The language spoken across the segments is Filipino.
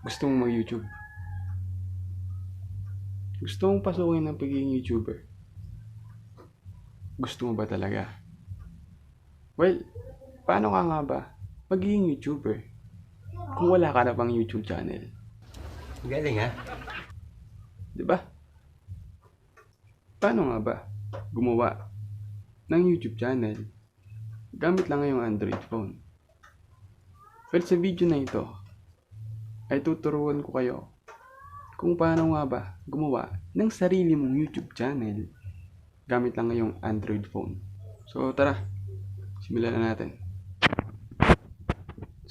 Gusto mong mag-YouTube? Gusto mong pasukin ng pagiging YouTuber? Gusto mo ba talaga? Well, paano ka nga ba magiging YouTuber kung wala ka na pang YouTube channel? Galing ha? 'Di ba? Paano nga ba gumawa ng YouTube channel gamit lang ngayong Android phone? Well, sa video na ito ay tuturuan ko kayo kung paano nga ba gumawa ng sarili mong YouTube channel gamit lang ngayong Android phone. So tara, simulan na natin.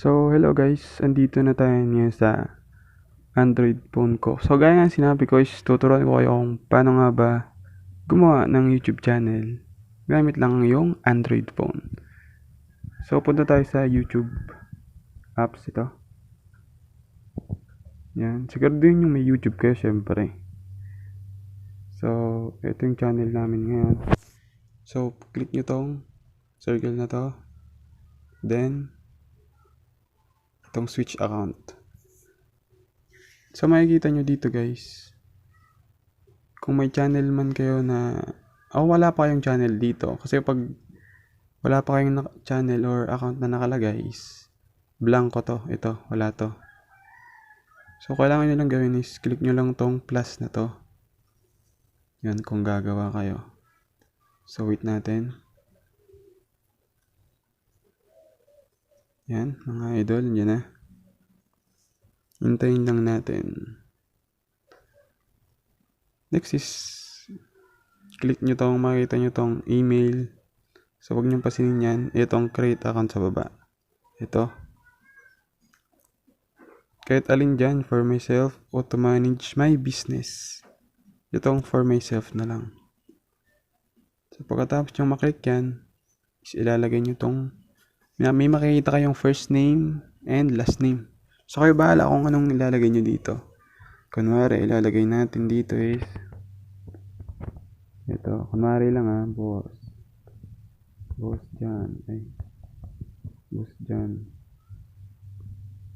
So hello guys, andito na tayo ngayon sa Android phone ko. So gaya nga sinabi ko is tuturuan ko kayo kung paano nga ba gumawa ng YouTube channel gamit lang yung Android phone. So punta tayo sa YouTube apps ito. Yan, siguraduhin yung may YouTube kayo syempre. So ito yung channel namin ngayon. So click nyo tong circle na to. Then itong switch account. So makikita nyo dito guys, kung may channel man kayo na wala pa kayong channel dito, kasi pag wala pa kayong channel or account na nakalagay is blanco to, ito, wala to. So kailangan nyo lang gawin is click nyo lang tong plus na to. Yan, kung gagawa kayo. So wait natin. Yan mga idol, yan na. Hintayin lang natin. Next is click nyo tong, makita nyo tong email. So huwag nyo pasinin yan. Itong create account sa baba. Ito. Kahit alin dyan, for myself o to manage my business. Itong for myself na lang. So pagkatapos nyo maklik yan, is ilalagay nyo tong, may makikita kayong first name and last name. So kayo bahala kung anong ilalagay nyo dito. Kunwari, ilalagay natin dito is ito, kunwari lang boss. Boss dyan. Boss dyan.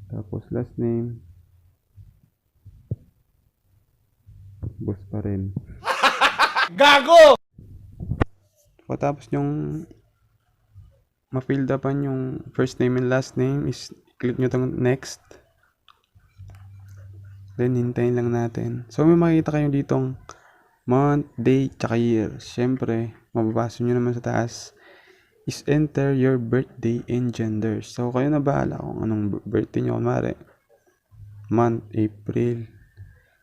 Tapos last name. Boss pa rin. Gago! Tapos yung ma-filled upan yung first name and last name is click nyo tong next. Then hintayin lang natin. So may makikita kayo ditong month, day, tsaka year. Siyempre, mababasa nyo naman sa taas is enter your birthday and gender. So kayo na bahala kung anong birthday nyo. Kunwari, month, April.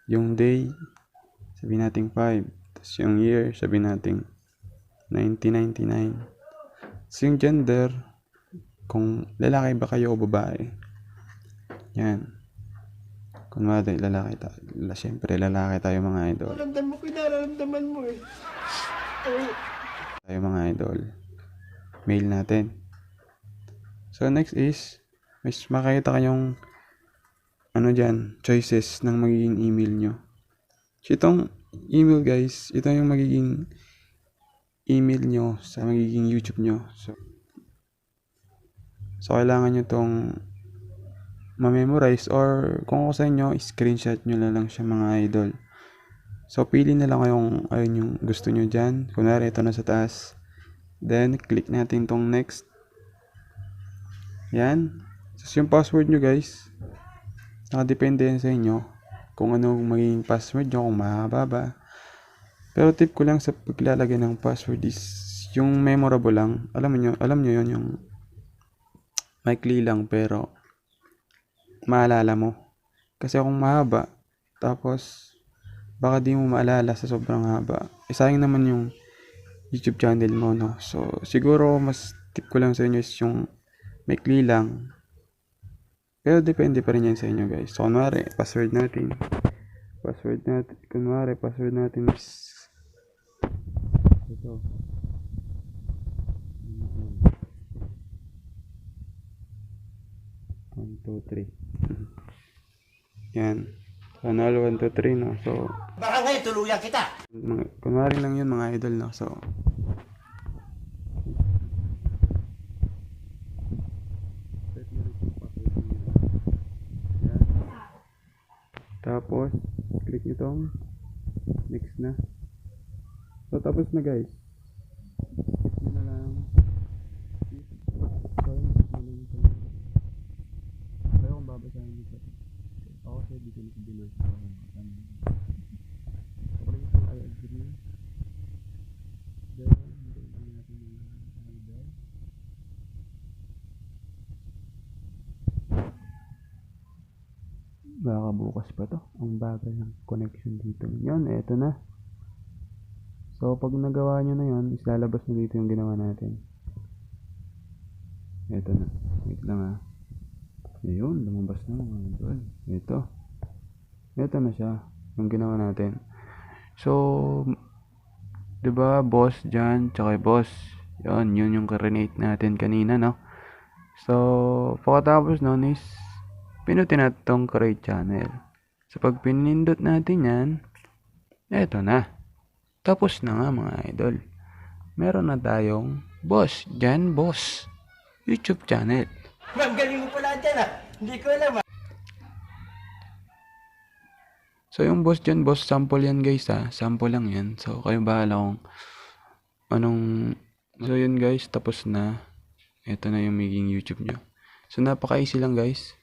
Yung day, sabihin natin 5. Tapos yung year, sabihin natin 1999. So yung gender, kung lalaki ba kayo o babae. Yan. Kunwari, lalaki tayo. Siyempre, lalaki tayo mga idol. Nararamdaman ko, nararamdaman mo eh. Tayo mga idol. Mail natin. So, next is, may makikita kayong dyan, choices ng magiging email nyo. So, itong email guys, ito yung magiging email nyo sa magiging YouTube nyo. So kailangan nyo itong ma-memorize or kung ako sa inyo, screenshot nyo na lang siya mga idol. So pili na lang kayong ayun yung gusto nyo dyan. Kunwari ito na sa taas. Then click natin tong next. Yan. So yung password nyo guys, nakadepende yan sa inyo kung ano magiging password nyo, kung mahaba ba. Pero tip ko lang sa paglalagay ng password is yung memorable lang. Alam nyo yun, yung maikli lang pero maalala mo. Kasi kung mahaba, tapos baka di mo maalala sa sobrang haba. Sayang naman yung YouTube channel mo, no? So, siguro mas tip ko lang sa inyo is yung maikli lang. Pero depende pa rin yan sa inyo, guys. So, kunwari, password natin is ito. 1, 2, 3. Yan. Panalo 1, 2, 3, no? So, Baka ngayon tuluyan kita. kunwari lang yun mga idol, no? So, Tapos, click nyo tong next na. So, tapos na guys. Skip nyo na lang. Kaya kung babasahin nyo pa. Ako kasi dito na binasa ko kung kasama. So, click itong I agree. Then, hintayin natin yung idol. Baka bukas pa to. Ang bagal ng connection dito. Yun, eto na. So, pag nagawa nyo na yun, islalabas na dito yung ginawa natin. Eto na. Wait lang ha. Ayun, lumabas na mga idol. Ito. Ito na siya. Yung ginawa natin. So, diba, boss dyan, tsaka boss. Yun yung ka-renate natin kanina, no? So, pagkatapos nun is, pinutin natin tong create channel. So, pag pinindot natin yan, eto na. Tapos na nga mga idol. Meron na tayong boss dyan, boss. YouTube channel. Ma'am, galing mo pala dyan ah. Hindi ko alam ah. So, yung boss dyan, boss, sample yan guys ha. Sample lang yan. So, kayo bahala kung anong... So, yun guys, tapos na. Ito na yung magiging YouTube nyo. So, napaka-easy lang guys.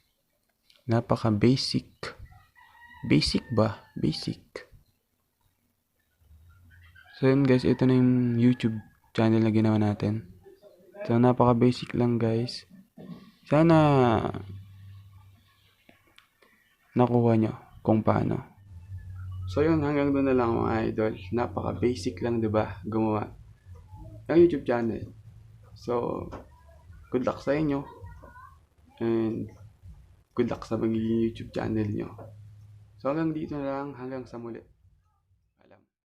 Napaka-basic. Basic ba? Basic. So, yun guys, ito na yung YouTube channel na ginawa natin. So, napaka-basic lang guys. Sana nakuha nyo kung paano. So yun, hanggang doon na lang mga idol. Napaka-basic lang, diba? Gumawa ng YouTube channel. So, good luck sa inyo. And good luck sa magiging YouTube channel nyo. So hanggang dito na lang, hanggang sa muli.